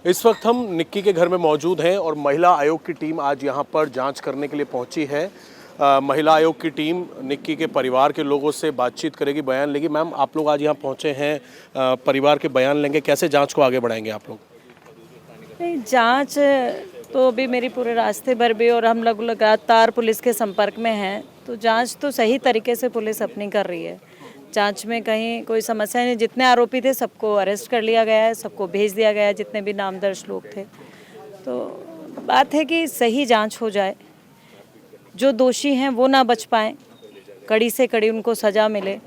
इस वक्त हम निक्की के घर में मौजूद हैं और महिला आयोग की टीम आज यहाँ पर जांच करने के लिए पहुँची है। महिला आयोग की टीम निक्की के परिवार के लोगों से बातचीत करेगी, बयान लेगी। मैम, आप लोग आज यहाँ पहुँचे हैं, परिवार के बयान लेंगे, कैसे जांच को आगे बढ़ाएंगे आप लोग? नहीं, जांच तो अभी मेरी पूरे रास्ते भर भी और हम लोग लगातार पुलिस के संपर्क में हैं, तो जांच तो सही तरीके से पुलिस अपनी कर रही है। जांच में कहीं कोई समस्या नहीं। जितने आरोपी थे सबको अरेस्ट कर लिया गया है, सबको भेज दिया गया है, जितने भी नामदर्ज लोग थे। तो बात है कि सही जांच हो जाए, जो दोषी हैं वो ना बच पाएँ, कड़ी से कड़ी उनको सज़ा मिले।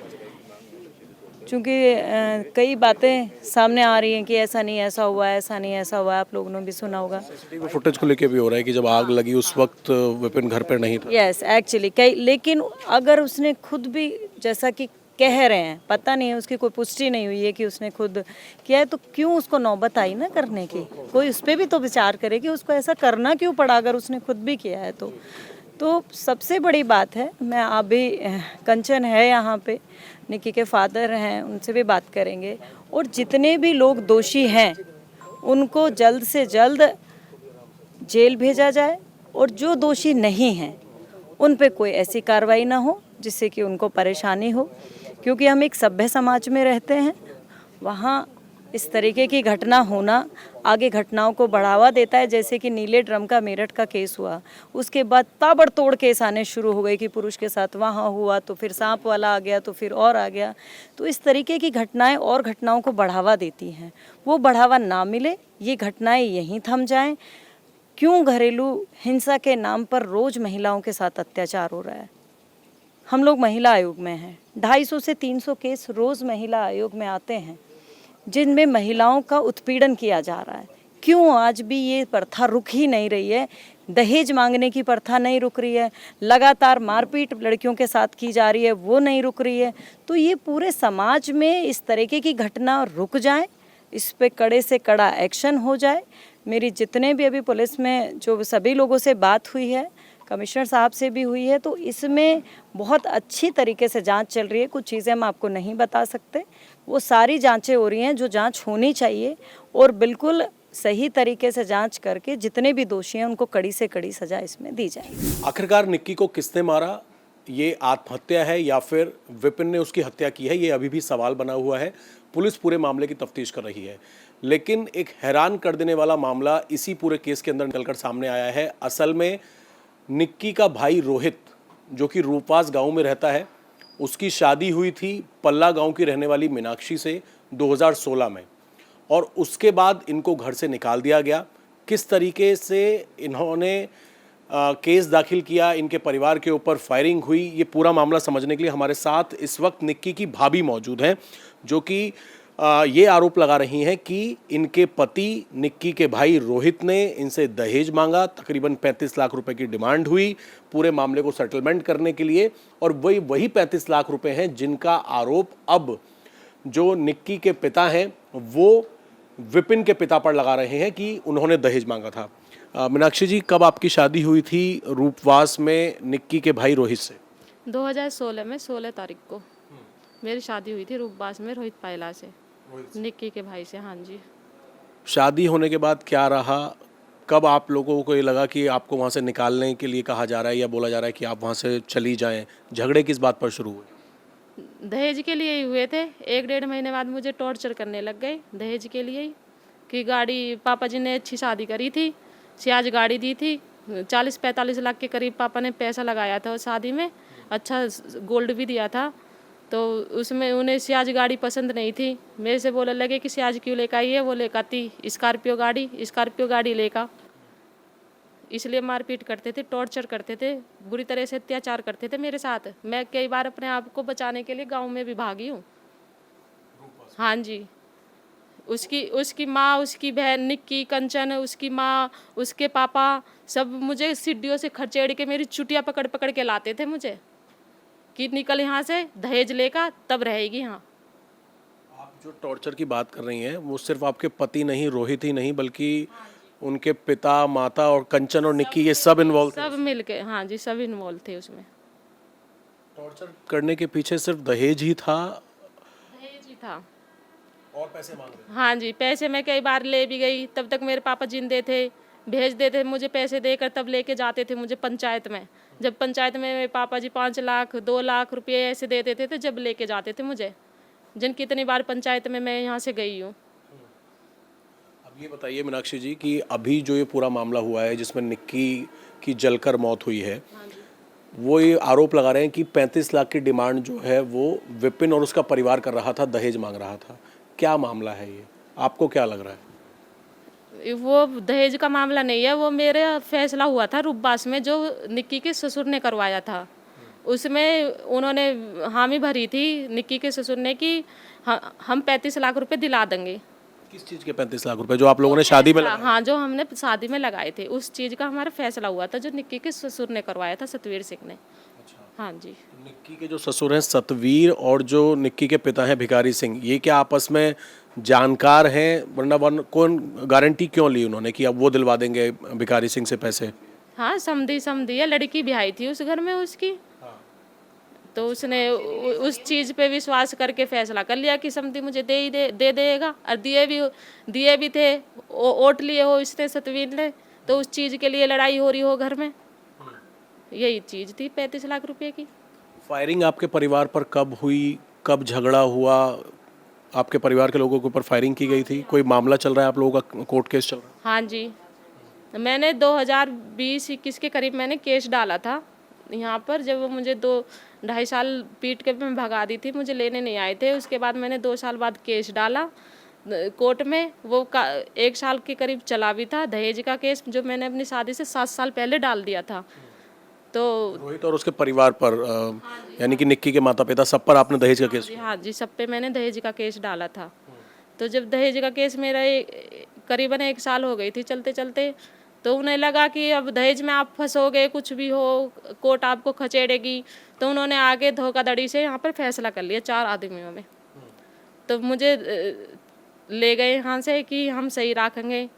क्योंकि कई बातें सामने आ रही हैं कि ऐसा नहीं ऐसा हुआ है, ऐसा नहीं ऐसा हुआ है। आप लोगों ने भी सुना होगा। सीसीटीवी फुटेज को लेके भी हो रहा है कि जब आग लगी उस वक्त विपिन घर पर नहीं था। यस, एक्चुअली कई, लेकिन अगर उसने खुद भी, जैसा कि कह रहे हैं, पता नहीं है, उसकी कोई पुष्टि नहीं हुई है कि उसने खुद किया है, तो क्यों उसको नौबत आई ना करने की? कोई उस पर भी तो विचार करे कि उसको ऐसा करना क्यों पड़ा अगर उसने खुद भी किया है तो सबसे बड़ी बात है। मैं अभी कंचन है यहाँ पे, निक्की के फादर हैं, उनसे भी बात करेंगे और जितने भी लोग दोषी हैं उनको जल्द से जल्द जेल भेजा जाए और जो दोषी नहीं हैं उन पे कोई ऐसी कार्रवाई ना हो जिससे कि उनको परेशानी हो। क्योंकि हम एक सभ्य समाज में रहते हैं, वहाँ इस तरीके की घटना होना आगे घटनाओं को बढ़ावा देता है। जैसे कि नीले ड्रम का मेरठ का केस हुआ, उसके बाद ताबड़तोड़ केस आने शुरू हो गए कि पुरुष के साथ वहाँ हुआ, तो फिर सांप वाला आ गया, तो फिर और आ गया। तो इस तरीके की घटनाएं और घटनाओं को बढ़ावा देती हैं। वो बढ़ावा ना मिले, ये घटनाएं यहीं थम जाएं। क्यों घरेलू हिंसा के नाम पर रोज़ महिलाओं के साथ अत्याचार हो रहा है? हम लोग महिला आयोग में हैं, 250 से 300 केस रोज़ महिला आयोग में आते हैं जिनमें महिलाओं का उत्पीड़न किया जा रहा है। क्यों आज भी ये प्रथा रुक ही नहीं रही है? दहेज मांगने की प्रथा नहीं रुक रही है, लगातार मारपीट लड़कियों के साथ की जा रही है, वो नहीं रुक रही है। तो ये पूरे समाज में इस तरीके की घटना रुक जाए, इस पे कड़े से कड़ा एक्शन हो जाए। मेरी जितने भी अभी पुलिस में जो सभी लोगों से बात हुई है, कमिश्नर साहब से भी हुई है, तो इसमें बहुत अच्छी तरीके से जांच चल रही है। कुछ चीज़ें हम आपको नहीं बता सकते, वो सारी जांचें हो रही हैं जो जांच होनी चाहिए और बिल्कुल सही तरीके से जांच करके जितने भी दोषी हैं उनको कड़ी से कड़ी सजा इसमें दी जाए। आखिरकार निक्की को किसने मारा? ये आत्महत्या है या फिर विपिन ने उसकी हत्या की है? ये अभी भी सवाल बना हुआ है। पुलिस पूरे मामले की तफ्तीश कर रही है, लेकिन एक हैरान कर देने वाला मामला इसी पूरे केस के अंदर निकलकर सामने आया है। असल में निक्की का भाई रोहित, जो कि रूपवास गांव में रहता है, उसकी शादी हुई थी पल्ला गांव की रहने वाली मीनाक्षी से 2016 में, और उसके बाद इनको घर से निकाल दिया गया। किस तरीके से इन्होंने केस दाखिल किया, इनके परिवार के ऊपर फायरिंग हुई, ये पूरा मामला समझने के लिए हमारे साथ इस वक्त निक्की की भाभी मौजूद हैं, जो कि ये आरोप लगा रही हैं कि इनके पति निक्की के भाई रोहित ने इनसे दहेज मांगा। तकरीबन 35 लाख रुपए की डिमांड हुई पूरे मामले को सेटलमेंट करने के लिए, और वही 35 लाख रुपए हैं जिनका आरोप अब जो निक्की के पिता हैं वो विपिन के पिता पर लगा रहे हैं कि उन्होंने दहेज मांगा था। मीनाक्षी जी, कब आपकी शादी हुई थी रूपवास में निक्की के भाई रोहित से? 2016 में 16 तारीख को मेरी शादी हुई थी रूपवास में रोहित पायला से, निक्की के भाई से। हाँ जी। शादी होने के बाद क्या रहा? कब आप लोगों को ये लगा कि आपको वहाँ से निकालने के लिए कहा जा रहा है या बोला जा रहा है कि आप वहाँ से चली जाएं? झगड़े किस बात पर शुरू हुए? दहेज के लिए ही हुए थे। 1-1.5 महीने बाद मुझे टॉर्चर करने लग गए दहेज के लिए ही, कि गाड़ी पापा जी ने अच्छी शादी करी थी, सियाज गाड़ी दी थी, 40-45 लाख के करीब पापा ने पैसा लगाया था उस शादी में, अच्छा गोल्ड भी दिया था। तो उसमें उन्हें सियाज गाड़ी पसंद नहीं थी। मेरे से बोलने लगे कि सियाज क्यों लेकर आई है? वो लेकर आती स्कॉर्पियो गाड़ी लेकर। इसलिए मारपीट करते थे, टॉर्चर करते थे, बुरी तरह से अत्याचार करते थे मेरे साथ। मैं कई बार अपने आप को बचाने के लिए गांव में भी भागी हूँ। हाँ जी। उसकी माँ, उसकी बहन निक्की, कंचन, उसकी माँ, उसके पापा, सब मुझे सीढ़ियों से खचेड़ के मेरी चुटिया पकड़ पकड़ के लाते थे मुझे कि निकल यहाँ से, दहेज लेकर तब रहेगी यहाँ। आप जो टॉर्चर की बात कर रही हैं वो सिर्फ आपके पति नहीं, रोहित ही नहीं, बल्कि उनके पिता, माता और कंचन और निक्की, ये सब इन्वॉल्व थे? सब मिलके, हाँ जी, सब इन्वॉल्व थे उसमें। टॉर्चर करने के पीछे सिर्फ दहेज ही था? दहेज ही था। और पैसे मांग रहे हाँ जी, पैसे मैं कई बार ले भी गई, तब तक मेरे पापा जिंदे थे, भेज देते मुझे पैसे देकर, तब लेके जाते थे मुझे पंचायत में। जब पंचायत में मेरे पापा जी 5 लाख 2 लाख रुपए ऐसे दे देते थे, जब लेके जाते थे मुझे। जिन कितनी बार पंचायत में मैं यहाँ से गई हूँ। अब ये बताइए मीनाक्षी जी कि अभी जो ये पूरा मामला हुआ है जिसमें निक्की की जलकर मौत हुई है, वो ये आरोप लगा रहे हैं कि 35 लाख की डिमांड जो है वो विपिन और उसका परिवार कर रहा था, दहेज मांग रहा था। क्या मामला है ये, आपको क्या लग रहा है? वो दहेज का मामला नहीं है, वो मेरे फैसला हुआ था रूपबास में, जो निक्की के ससुर ने करवाया था। उसमें उन्होंने हामी भरी थी निक्की के ससुर ने कि हम 35 लाख रुपए दिला देंगे। किस चीज़ के 35 लाख रुपए जो आप लोगों ने शादी में लगाए? हाँ, जो हमने शादी में लगाए थे, उस चीज़ का हमारा फैसला हुआ था, जो निक्की के ससुर ने करवाया था, सतवीर सिंह ने। हाँ जी। निक्की के जो ससुर हैं सतवीर और जो निक्की के पिता हैं भिखारी सिंह, ये क्या आपस में जानकार हैं? वरना कौन गारंटी क्यों ली उन्होंने कि अब वो दिलवा देंगे भिखारी सिंह से पैसे? हाँ, समधी समधी है, लड़की ब्याही थी उस घर में उसकी। तो उसने उस चीज़ पे विश्वास करके फैसला कर लिया कि समधी मुझे दे देगा, और दिए भी थे, ओट लिए हो इसने सतवीर ने, तो उस चीज़ के लिए लड़ाई हो रही हो घर में। यही चीज़ थी 35 लाख रुपए की। फायरिंग आपके परिवार पर कब हुई, कब झगड़ा हुआ? आपके परिवार के लोगों के ऊपर फायरिंग की गई थी? कोई मामला चल रहा है आप लोगों का, कोर्ट केस चल रहा है? हाँ जी, मैंने 2020-21 के करीब मैंने केस डाला था यहाँ पर। जब वो मुझे 2-2.5 साल पीट के मैं भगा दी थी, मुझे लेने नहीं आए थे। उसके बाद मैंने 2 साल बाद केस डाला कोर्ट में। वो 1 साल के करीब चला भी था। दहेज का केस जो मैंने अपनी शादी से 7 साल पहले डाल दिया था। तो रोहित और उसके परिवार पर यानी कि निक्की के माता पिता सब पर आपने दहेज का केस? हाँ जी, सब पे मैंने दहेज का केस डाला था। तो जब दहेज का केस मेरा करीबन 1 साल हो गई थी चलते चलते, तो उन्हें लगा कि अब दहेज में आप फंसोगे, कुछ भी हो, कोर्ट आपको खचेड़ेगी। तो उन्होंने आगे धोखाधड़ी से यहाँ पर फैसला कर लिया 4 आदमियों में। तो मुझे ले गए यहाँ से कि हम सही रखेंगे।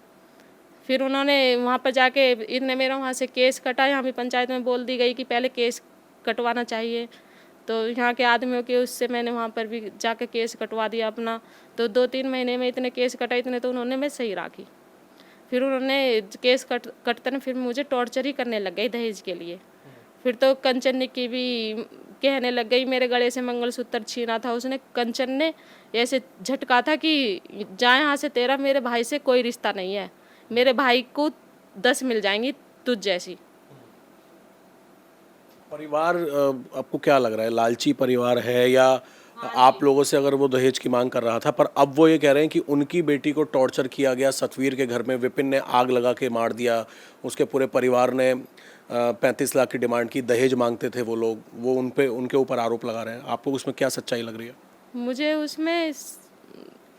फिर उन्होंने वहाँ पर जाके इनने मेरा वहाँ से केस कटा। यहाँ भी पंचायत में बोल दी गई कि पहले केस कटवाना चाहिए। तो यहाँ के आदमियों के उससे मैंने वहाँ पर भी जाके केस कटवा दिया अपना। तो 2-3 महीने में इतने केस कटाए, इतने तो उन्होंने मैं सही रखी। फिर उन्होंने केस कटते न फिर मुझे टॉर्चर ही करने लग गई दहेज के लिए। फिर तो कंचन निक्की भी कहने लग गई, मेरे गले से मंगलसूत्र छीना था उसने। कंचन ने ऐसे झटका था कि जा यहाँ से, तेरा मेरे भाई से कोई रिश्ता नहीं है, मेरे भाई को 10 मिल जाएंगी तुझ जैसी। परिवार आपको क्या लग रहा है, लालची परिवार है या आप लोगों से अगर वो दहेज की मांग कर रहा था, पर अब वो ये कह रहे हैं कि उनकी बेटी को टॉर्चर किया गया सतवीर के घर में, विपिन ने आग लगा के मार दिया, उसके पूरे परिवार ने 35 लाख की डिमांड की, दहेज मांगते थे वो लोग, वो उनके ऊपर आरोप लगा रहे हैं। आपको उसमें क्या सच्चाई लग रही है? मुझे उसमें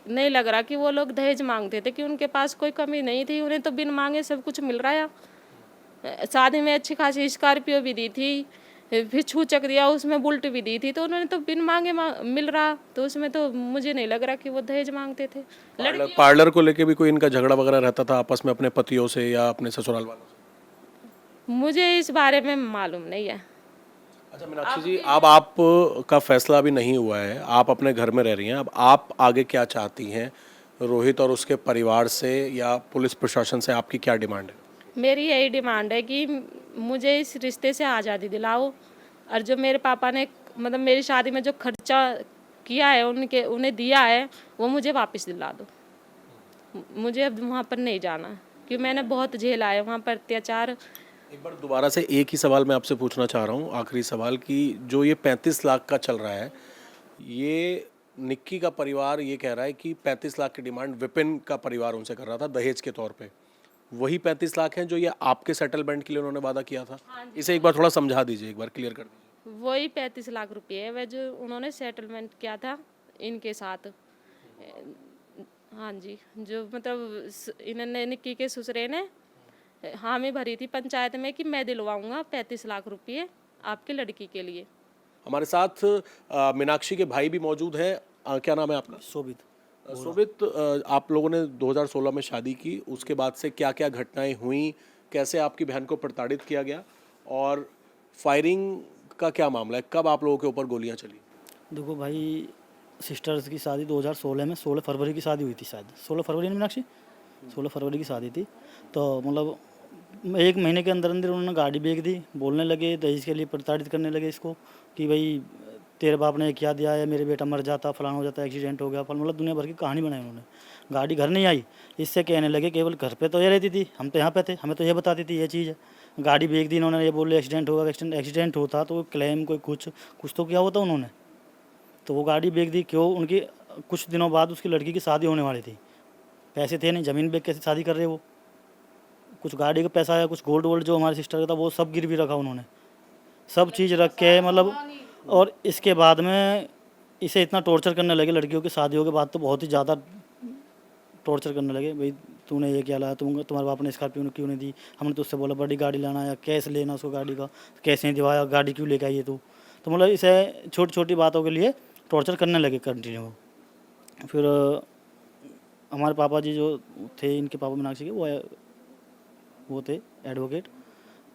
नहीं लग रहा कि वो लोग दहेज मांगते थे, कि उनके पास कोई कमी नहीं थी। उन्हें तो बिन मांगे सब कुछ मिल रहा है। शादी में अच्छी खासी स्कॉर्पियो भी दी थी, फिर छूचक दिया, उसमें बुलेट भी दी थी। तो उन्होंने तो बिन मांगे मिल रहा, तो उसमें तो मुझे नहीं लग रहा कि वो दहेज मांगते थे। पार्लर को लेके भी कोई इनका झगड़ा वगैरह रहता था आपस में अपने पतियों से या अपने ससुराल वालों से? मुझे इस बारे में मालूम नहीं है। अच्छा मीनाक्षी जी, अब आप का फैसला अभी नहीं हुआ है, आप अपने घर में रह रही हैं, अब आप आगे क्या चाहती हैं रोहित और उसके परिवार से या पुलिस प्रशासन से? आपकी क्या डिमांड है? मेरी यही डिमांड है कि मुझे इस रिश्ते से आज़ादी दिलाओ, और जो मेरे पापा ने मतलब मेरी शादी में जो खर्चा किया है, उन्हें दिया है, वो मुझे वापस दिला दो। मुझे अब वहाँ पर नहीं जाना, क्योंकि मैंने बहुत झेला है वहाँ पर अत्याचार। एक बार दोबारा से एक ही सवाल मैं आपसे पूछना चाह रहा हूँ, आखिरी सवाल, कि जो ये 35 लाख का चल रहा है, ये निक्की का परिवार ये कह रहा है कि 35 लाख की डिमांड विपिन का परिवार उनसे कर रहा था दहेज के तौर पे। वही 35 लाख हैं जो ये आपके सेटलमेंट के लिए उन्होंने वादा किया था? इसे एक बार थोड़ा समझा दीजिए, एक बार क्लियर कर दीजिए। वही 35 लाख रुपए है वह जो उन्होंने सेटलमेंट किया था इनके साथ। हाँ जी, जो मतलब इन्होंने निक्की के ससुरे ने हामी भरी थी पंचायत में कि मैं दिलवाऊंगा 35 लाख रुपये आपकी लड़की के लिए। हमारे साथ मीनाक्षी के भाई भी मौजूद हैं। क्या नाम है आपका? शोभित। शोभित, आप लोगों ने 2016 में शादी की, उसके बाद से क्या क्या घटनाएं हुई, कैसे आपकी बहन को प्रताड़ित किया गया, और फायरिंग का क्या मामला है, कब आप लोगों के ऊपर गोलियां चली? देखो भाई, सिस्टर्स की शादी 2016 में 16 फरवरी की शादी हुई थी शायद, 16 फरवरी में मीनाक्षी, 16 फरवरी की शादी थी। तो मतलब 1 महीने के अंदर अंदर उन्होंने गाड़ी बेच दी। बोलने लगे दहेज के लिए, प्रताड़ित करने लगे इसको कि भाई तेरे बाप ने क्या दिया है, मेरे बेटा मर जाता, फलाना हो जाता, एक्सीडेंट हो गया, फल मतलब दुनिया भर की कहानी बनाई उन्होंने। गाड़ी घर नहीं आई, इससे कहने लगे केवल घर पे तो ये रहती थी, हम तो यहाँ पे थे, हमें तो ये बताती थी ये चीज़ है। गाड़ी बेच दी इन्होंने, ये बोले एक्सीडेंट होगा, एक्सीडेंट होता तो क्लेम कोई कुछ तो किया होता उन्होंने। तो वो गाड़ी बेच दी क्यों? उनकी कुछ दिनों बाद उसकी लड़की की शादी होने वाली थी, पैसे थे नहीं, ज़मीन बेच कैसे शादी कर रहे वो। कुछ गाड़ी का पैसा है, कुछ गोल्ड वोल्ड जो हमारी सिस्टर का था वो सब गिरवी रखा उन्होंने, सब चीज़ रख के मतलब। और इसके बाद में इसे इतना टॉर्चर करने लगे, लड़कियों की शादियों के बाद तो बहुत ही ज़्यादा टॉर्चर करने लगे। भाई तूने ये क्या लाया, तुम्हारे बाप ने स्कॉर्पियो क्यों नहीं दी, हमने तो उससे बोला बड़ी गाड़ी लाना या कैश लेना उसको गाड़ी का, कैश नहीं दिवाया, गाड़ी क्यों लेके आई है तू। तो मतलब इसे छोटी छोटी बातों के लिए टॉर्चर करने लगे कंटिन्यू। फिर हमारे पापा जी जो थे, इनके पापा मीनाक्षी के, वो थे एडवोकेट।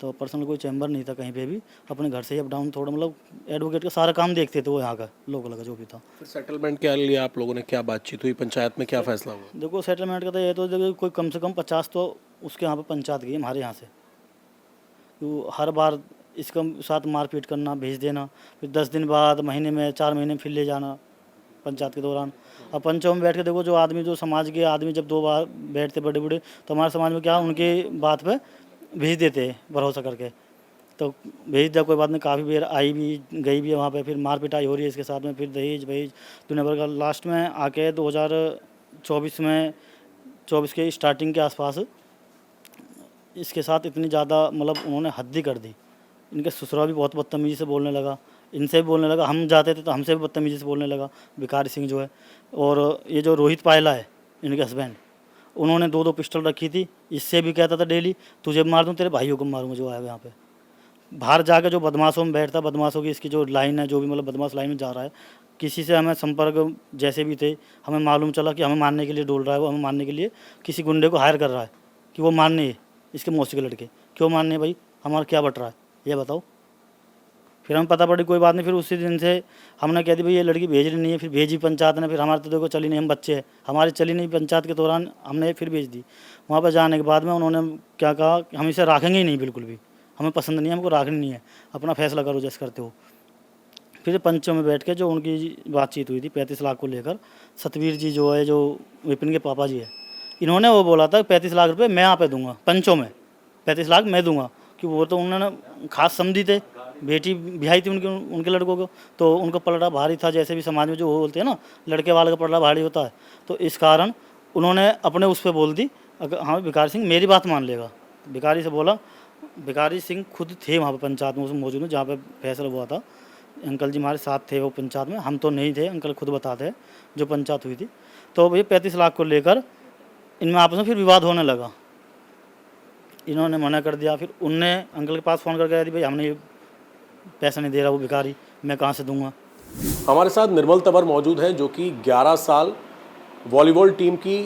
तो पर्सनल कोई चैम्बर नहीं था कहीं पे भी, अपने घर से ही अप डाउन थोड़ा मतलब एडवोकेट का सारा काम देखते थे वो, यहाँ का लोकल का जो भी था। फिर सेटलमेंट के लिए आप लोगों ने क्या बातचीत हुई, पंचायत में क्या फैसला हुआ? देखो सेटलमेंट का तो ये तो देखो कोई कम से कम 50 तो उसके यहाँ पे पंचायत गई हमारे यहाँ से। तो हर बार इसका साथ मारपीट करना, भेज देना, फिर 10 दिन बाद, महीने में, 4 महीने में फिर ले जाना पंचायत के दौरान। अब पंचों में बैठ के देखो, जो आदमी, जो समाज के आदमी जब 2 बार बैठते बड़े बूढ़े, तो हमारे समाज में क्या उनकी बात पे भेज देते हैं भरोसा करके। तो भेज दिया, कोई बात नहीं, काफ़ी देर आई भी गई भी है वहाँ पे, फिर मार पिटाई हो रही है इसके साथ में, फिर दहेज वहेज दुनिया भर का। लास्ट में आके 2024 में, 24 के स्टार्टिंग के आसपास इसके साथ इतनी ज़्यादा मतलब उन्होंने हद ही कर दी। इनके ससुरा भी बहुत बदतमीज़ी से बोलने लगा, इनसे भी बोलने लगा, हम जाते थे तो हमसे भी बदतमीज़ी से बोलने लगा, भिखारी सिंह जो है। और ये जो रोहित पायला है इनके हस्बैंड, उन्होंने 2 पिस्टल रखी थी, इससे भी कहता था डेली तुझे मार दूँ, तेरे भाइयों को मारूंगा जो आया यहाँ पे। बाहर जाकर जो बदमाशों में बैठता, बदमाशों की इसकी जो लाइन है, जो भी मतलब बदमाश लाइन में जा रहा है, किसी से हमें संपर्क जैसे भी थे, हमें मालूम चला कि हमें मारने के लिए डोल रहा है वो, हमें मारने के लिए किसी गुंडे को हायर कर रहा है कि वो मारने है इसके मौसी के लड़के। क्यों मारने भाई, हमारा क्या बट रहा है ये बताओ। फिर हमें पता पड़ी, कोई बात नहीं, फिर उसी दिन से हमने कह दी भाई ये लड़की भेज रही नहीं है। फिर भेजी पंचायत ने, फिर हमारे तो देखो चली नहीं, हम बच्चे हैं, हमारी चली नहीं पंचायत के दौरान, हमने फिर भेज दी। वहाँ पर जाने के बाद में उन्होंने क्या कहा कि हम इसे रखेंगे ही नहीं, बिल्कुल भी हमें पसंद नहीं है, हमको रखनी नहीं है, अपना फैसला करो जैसे करते हो। फिर पंचों में बैठ के जो उनकी बातचीत हुई थी 35 लाख को लेकर, सतवीर जी जो है, जो विपिन के पापा जी है, इन्होंने वो बोला था 35 लाख रुपये मैं यहाँ पे दूंगा, पंचों में 35 लाख मैं दूंगा, कि वो तो उन्होंने खास समझी थे, बेटी ब्याही थी उनके लड़कों को, तो उनका पलड़ा भारी था। जैसे भी समाज में जो बोलते हैं ना, लड़के वाले का पलड़ा भारी होता है, तो इस कारण उन्होंने अपने उस पर बोल दी, अगर हाँ भिखारी सिंह मेरी बात मान लेगा। भिखारी से बोला, भिखारी सिंह खुद थे वहाँ पर पंचायत में उसमें मौजूद में, जहाँ पर फैसला हुआ था। अंकल जी हमारे साथ थे वो पंचायत में, हम तो नहीं थे, अंकल खुद बताते हैं जो पंचायत हुई थी। तो भैया 35 लाख को लेकर इनमें आपस में फिर विवाद होने लगा, इन्होंने मना कर दिया। फिर उनने अंकल के पास फ़ोन करके कह दी भाई हमने पैसा नहीं दे रहा वो भिखारी, मैं कहाँ से दूंगा। हमारे साथ निर्मल तंवर मौजूद हैं, जो कि 11 साल वॉलीबॉल टीम की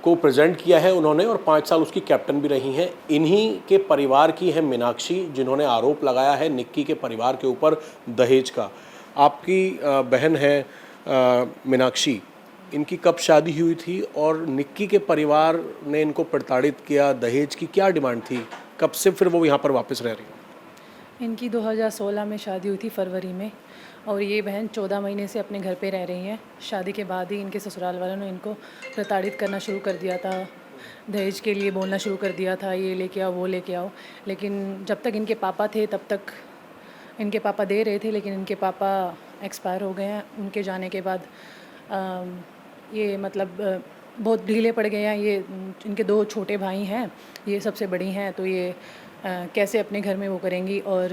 को प्रेजेंट किया है उन्होंने, और 5 साल उसकी कैप्टन भी रही हैं। इन्हीं के परिवार की है मीनाक्षी, जिन्होंने आरोप लगाया है निक्की के परिवार के ऊपर दहेज का। आपकी बहन है मीनाक्षी, इनकी कब शादी हुई थी और निक्की के परिवार ने इनको प्रताड़ित किया, दहेज की क्या डिमांड थी, कब से फिर वो यहाँ पर वापस रह रही हैं? इनकी 2016 में शादी हुई थी फरवरी में, और ये बहन 14 महीने से अपने घर पे रह रही हैं। शादी के बाद ही इनके ससुराल वालों ने इनको प्रताड़ित करना शुरू कर दिया था, दहेज के लिए बोलना शुरू कर दिया था, ये लेके आओ वो लेके आओ। लेकिन जब तक इनके पापा थे तब तक इनके पापा दे रहे थे, लेकिन इनके पापा एक्सपायर हो गए हैं। उनके जाने के बाद ये मतलब बहुत ढीले पड़ गए हैं। ये इनके 2 छोटे भाई हैं, ये सबसे बड़ी हैं, तो ये कैसे अपने घर में वो करेंगी। और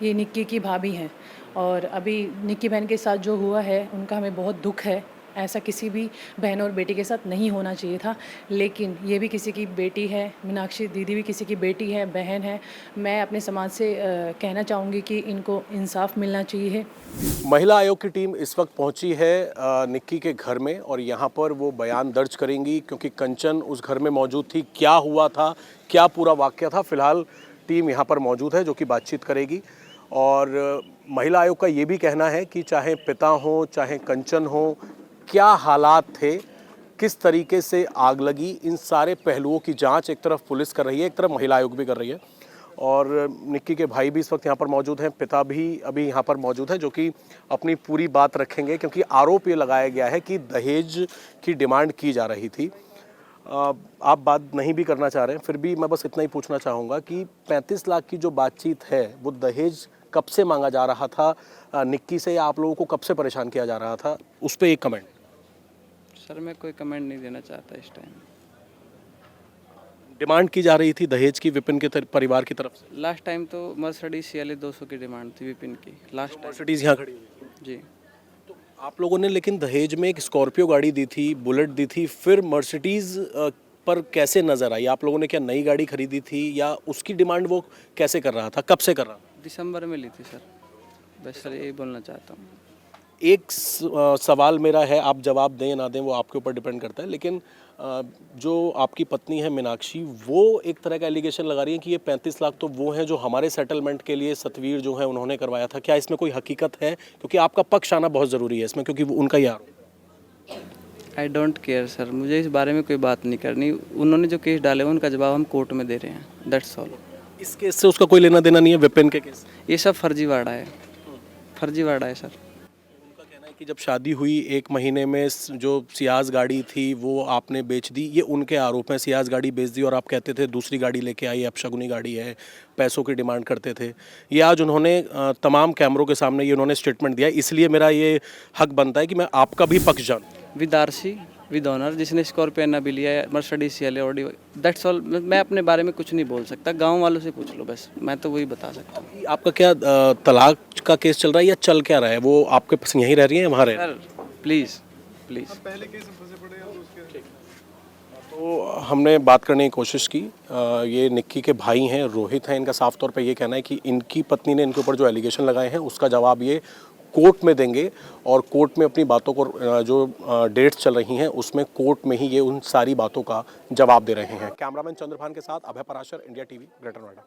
ये निक्की की भाभी हैं, और अभी निक्की बहन के साथ जो हुआ है उनका हमें बहुत दुख है। ऐसा किसी भी बहन और बेटी के साथ नहीं होना चाहिए था, लेकिन ये भी किसी की बेटी है, मीनाक्षी दीदी भी किसी की बेटी है, बहन है। मैं अपने समाज से कहना चाहूँगी कि इनको इंसाफ मिलना चाहिए। महिला आयोग की टीम इस वक्त पहुंची है निक्की के घर में, और यहाँ पर वो बयान दर्ज करेंगी, क्योंकि कंचन उस घर में मौजूद थी। क्या हुआ था, क्या पूरा वाकया था, फिलहाल टीम यहाँ पर मौजूद है जो कि बातचीत करेगी। और महिला आयोग का ये भी कहना है कि चाहे पिता हो चाहे कंचन हो, क्या हालात थे, किस तरीके से आग लगी, इन सारे पहलुओं की जांच एक तरफ पुलिस कर रही है, एक तरफ महिला आयोग भी कर रही है। और निक्की के भाई भी इस वक्त यहाँ पर मौजूद हैं, पिता भी अभी यहाँ पर मौजूद है, जो कि अपनी पूरी बात रखेंगे, क्योंकि आरोप ये लगाया गया है कि दहेज की डिमांड की जा रही थी। आप बात नहीं भी करना चाह रहे हैं, फिर भी मैं बस इतना ही पूछना चाहूँगा कि 35 लाख की जो बातचीत है वो दहेज कब से मांगा जा रहा था निक्की से, या आप लोगों को कब से परेशान किया जा रहा था, उस पर एक कमेंट। सर मैं कोई कमेंट नहीं देना चाहता इस टाइम। डिमांड की जा रही थी दहेज की विपिन के परिवार की तरफ से। लास्ट टाइम तो मर्सिडीज CLA 200 की डिमांड थी विपिन की लास्ट टाइम। मर्सिडीज यहाँ खड़ी हुई थी। जी आप लोगों ने लेकिन दहेज में एक स्कॉर्पियो गाड़ी दी थी, बुलेट दी थी, फिर मर्सिडीज पर कैसे नजर आई? आप लोगों ने क्या नई गाड़ी खरीदी थी, या उसकी डिमांड वो कैसे कर रहा था, कब से कर रहा था? दिसंबर में ली थी सर, बस सर यही बोलना चाहता हूँ। एक सवाल मेरा है, आप जवाब दें ना दें वो आपके ऊपर डिपेंड करता है, लेकिन जो आपकी पत्नी है मीनाक्षी, वो एक तरह का एलिगेशन लगा रही है कि ये 35 लाख तो वो हैं जो हमारे सेटलमेंट के लिए सतवीर जो है उन्होंने करवाया था। क्या इसमें कोई हकीकत है? क्योंकि आपका पक्ष आना बहुत ज़रूरी है इसमें, क्योंकि उनका ही आरोप। आई डोंट केयर सर, मुझे इस बारे में कोई बात नहीं करनी। उन्होंने जो केस डाले उनका जवाब हम कोर्ट में दे रहे हैं, दैट्स ऑल। इस केस से उसका कोई लेना देना नहीं है, विपिन के केस? ये सब फर्जीवाड़ा है, फर्जीवाड़ा है सर। कि जब शादी हुई 1 महीने में जो सियाज गाड़ी थी वो आपने बेच दी, ये उनके आरोप हैं। सियाज गाड़ी बेच दी और आप कहते थे दूसरी गाड़ी लेके आई, अपशगुनी गाड़ी है, पैसों की डिमांड करते थे। ये आज उन्होंने तमाम कैमरों के सामने ये उन्होंने स्टेटमेंट दिया, इसलिए मेरा ये हक बनता है कि मैं आपका भी पक्ष जानूं। विद RC विद ऑनर, जिसने स्कॉर्पियो भी लिया है, Mercedes CLA Audi, that's all. मैं अपने बारे में कुछ नहीं बोल सकता, गांव वालों से पूछ लो बस, मैं तो वही बता सकता हूँ। आपका क्या तलाक का केस चल रहा है या चल क्या रहा है? वो आपके पास यहीं रह रही है, वहाँ रह रही है? Sir please please. तो हमने बात करने की कोशिश की। ये निक्की के भाई हैं, रोहित हैं, इनका साफ तौर पे ये कहना है कि इनकी पत्नी ने इनके ऊपर जो एलिगेशन लगाए हैं उसका जवाब ये कोर्ट में देंगे, और कोर्ट में अपनी बातों को जो डेट्स चल रही हैं उसमें कोर्ट में ही ये उन सारी बातों का जवाब दे रहे हैं। कैमरामैन चंद्रभान के साथ Abhay Parashar, India TV, Greater Noida.